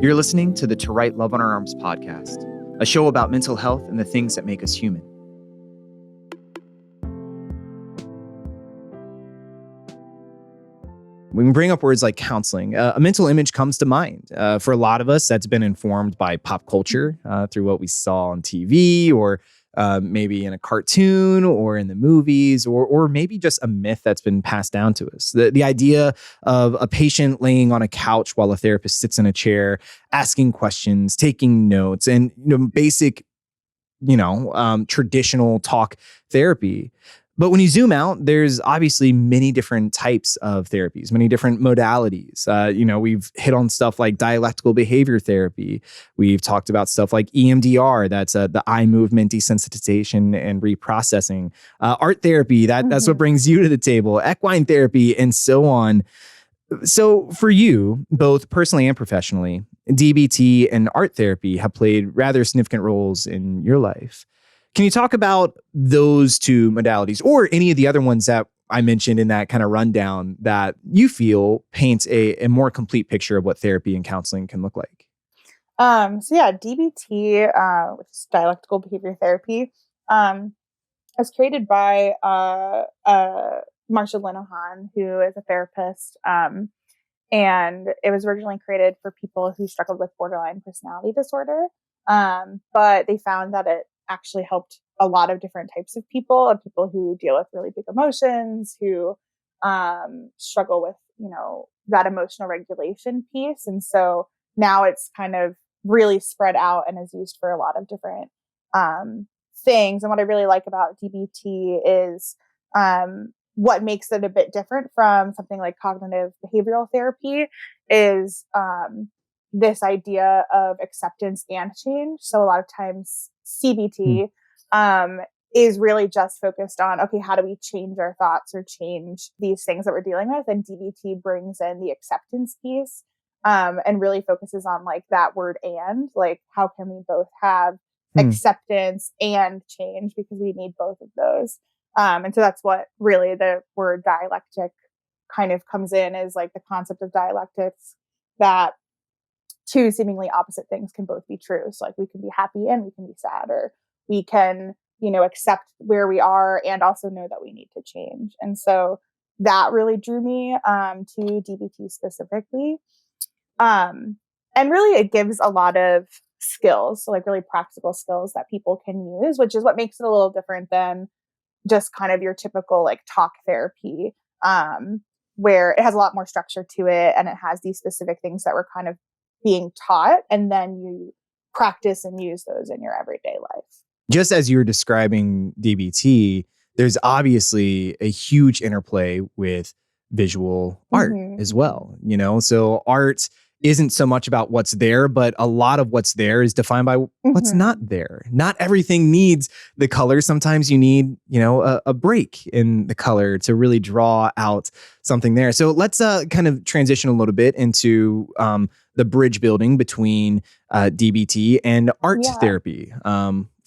You're listening to the To Write Love on Our Arms podcast, a show about mental health and the things that make us human. When we bring up words like counseling, a mental image comes to mind. For a lot of us, that's been informed by pop culture through what we saw on TV or maybe in a cartoon or in the movies or maybe just a myth that's been passed down to us. The idea of a patient laying on a couch while a therapist sits in a chair, asking questions, taking notes, and basic, traditional talk therapy. But when you zoom out, there's obviously many different types of therapies, many different modalities. We've hit on stuff like dialectical behavior therapy. We've talked about stuff like EMDR, that's the eye movement desensitization and reprocessing. Art therapy, that's what brings you to the table. Equine therapy, and so on. So for you, both personally and professionally, DBT and art therapy have played rather significant roles in your life. Can you talk about those two modalities or any of the other ones that I mentioned in that kind of rundown that you feel paints a more complete picture of what therapy and counseling can look like? DBT, which is dialectical behavior therapy, was created by Marsha Linehan, who is a therapist. And it was originally created for people who struggled with borderline personality disorder. But they found that it actually helped a lot of different types of people who deal with really big emotions, who struggle with, that emotional regulation piece. And so now it's kind of really spread out and is used for a lot of different things. And what I really like about DBT is what makes it a bit different from something like cognitive behavioral therapy is this idea of acceptance and change. So a lot of times CBT is really just focused on, okay, how do we change our thoughts or change these things that we're dealing with? And DBT brings in the acceptance piece and really focuses on like that word and, like, how can we both have acceptance and change, because we need both of those. And so that's what really the word dialectic kind of comes in, is like the concept of dialectics, that two seemingly opposite things can both be true. So like we can be happy and we can be sad, or we can, accept where we are and also know that we need to change. And so that really drew me to DBT specifically. And really it gives a lot of skills, so like really practical skills that people can use, which is what makes it a little different than just kind of your typical like talk therapy, where it has a lot more structure to it and it has these specific things that we're kind of being taught, and then you practice and use those in your everyday life. Just as you're describing DBT, there's obviously a huge interplay with visual art as well. So art isn't so much about what's there, but a lot of what's there is defined by what's not there. Not everything needs the color. Sometimes you need, a break in the color to really draw out something there. So let's kind of transition a little bit into the bridge building between DBT and art therapy.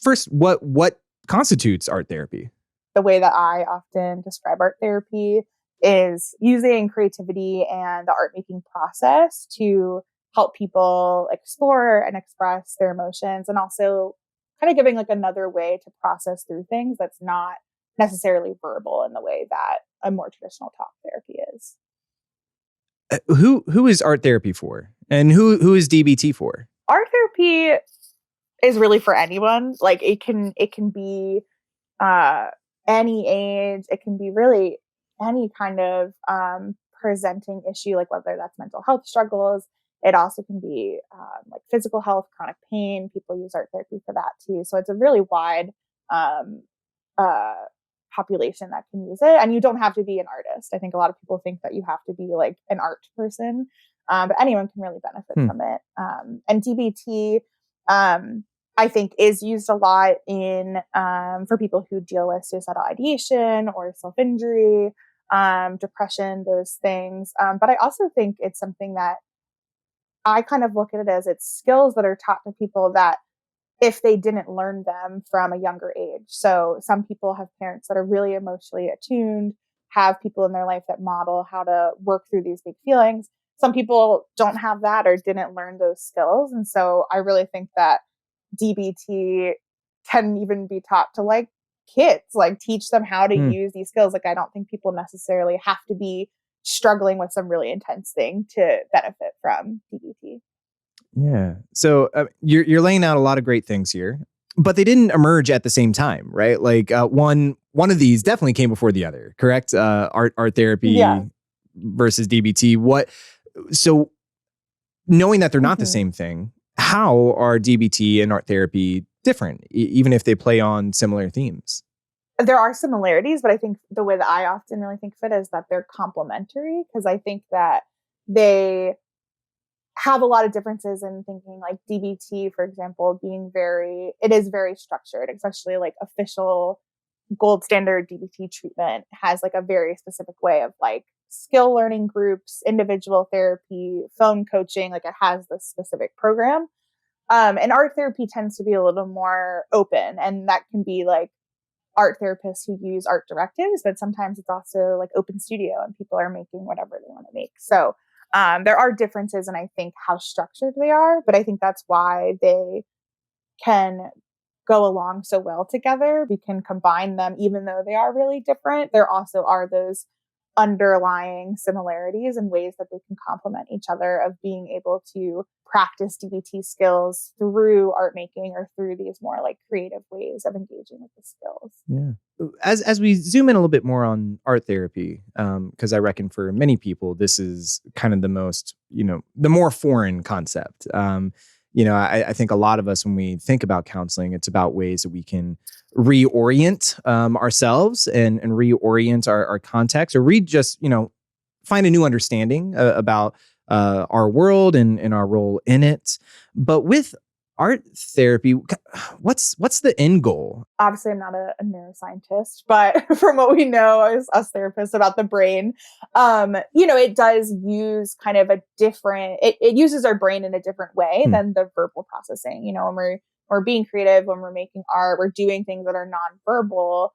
First, what constitutes art therapy? The way that I often describe art therapy is using creativity and the art making process to help people explore and express their emotions, and also kind of giving like another way to process through things that's not necessarily verbal in the way that a more traditional talk therapy is. Who is art therapy for, and who is DBT for? Art therapy is really for anyone. Like it can be any age. It can be really any kind of presenting issue, like whether that's mental health struggles. It also can be like physical health, chronic pain. People use art therapy for that too. So it's a really wide population that can use it. And you don't have to be an artist. I think a lot of people think that you have to be like an art person, but anyone can really benefit from it. And DBT, I think, is used a lot in for people who deal with suicidal ideation or self-injury, depression, those things. But I also think it's something that I kind of look at it as it's skills that are taught to people that if they didn't learn them from a younger age. So some people have parents that are really emotionally attuned, have people in their life that model how to work through these big feelings. some people don't have that or didn't learn those skills. And so I really think that DBT can even be taught to like kids, like teach them how to use these skills. Like, I don't think people necessarily have to be struggling with some really intense thing to benefit from DBT. Yeah. So you're laying out a lot of great things here, but they didn't emerge at the same time, right? Like one of these definitely came before the other, correct? Art therapy Yeah. versus DBT. So knowing that they're not the same thing, how are DBT and art therapy different, even if they play on similar themes? There are similarities, but I think the way that I often really think of it is that they're complementary, because I think that they have a lot of differences in thinking. Like DBT, for example, it is very structured, especially like official gold standard DBT treatment has like a very specific way of like skill learning groups, individual therapy, phone coaching. Like it has this specific program. And art therapy tends to be a little more open, and that can be like art therapists who use art directives, but sometimes it's also like open studio and people are making whatever they want to make. So there are differences in, I think, how structured they are, but I think that's why they can go along so well together. We can combine them even though they are really different. There also are those underlying similarities and ways that they can complement each other, of being able to practice DBT skills through art making or through these more like creative ways of engaging with the skills. Yeah. As we zoom in a little bit more on art therapy, because I reckon for many people this is kind of the most, the more foreign concept. I think a lot of us, when we think about counseling, it's about ways that we can reorient ourselves and reorient our context, or just find a new understanding about our world and our role in it. But with art therapy, what's the end goal? Obviously, I'm not a neuroscientist, but from what we know as us therapists about the brain, it does use kind of a different, it uses our brain in a different way than the verbal processing. When we're being creative, when we're making art, we're doing things that are nonverbal.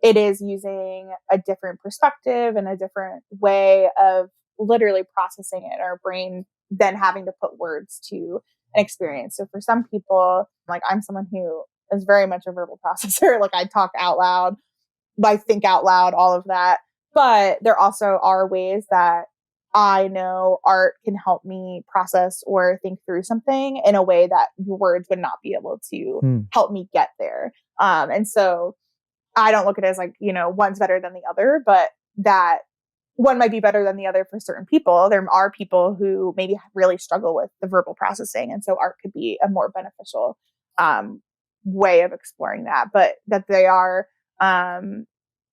It is using a different perspective and a different way of literally processing it in our brain than having to put words to an experience. So for some people, like I'm someone who is very much a verbal processor. Like I talk out loud, I think out loud, all of that. But there also are ways that I know art can help me process or think through something in a way that words would not be able to help me get there. And so I don't look at it as like, one's better than the other, but that one might be better than the other for certain people. There are people who maybe really struggle with the verbal processing. And so art could be a more beneficial way of exploring that, but that they are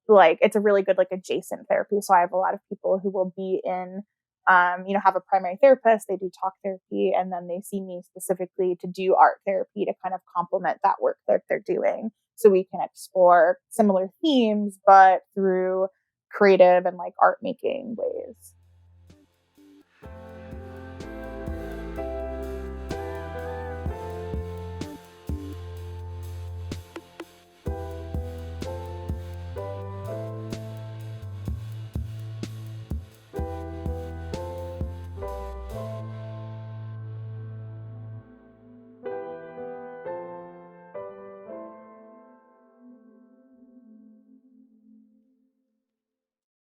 like, it's a really good, like adjacent therapy. So I have a lot of people who will be in, have a primary therapist, they do talk therapy, and then they see me specifically to do art therapy to kind of complement that work that they're doing. So we can explore similar themes, but through creative and like art making ways.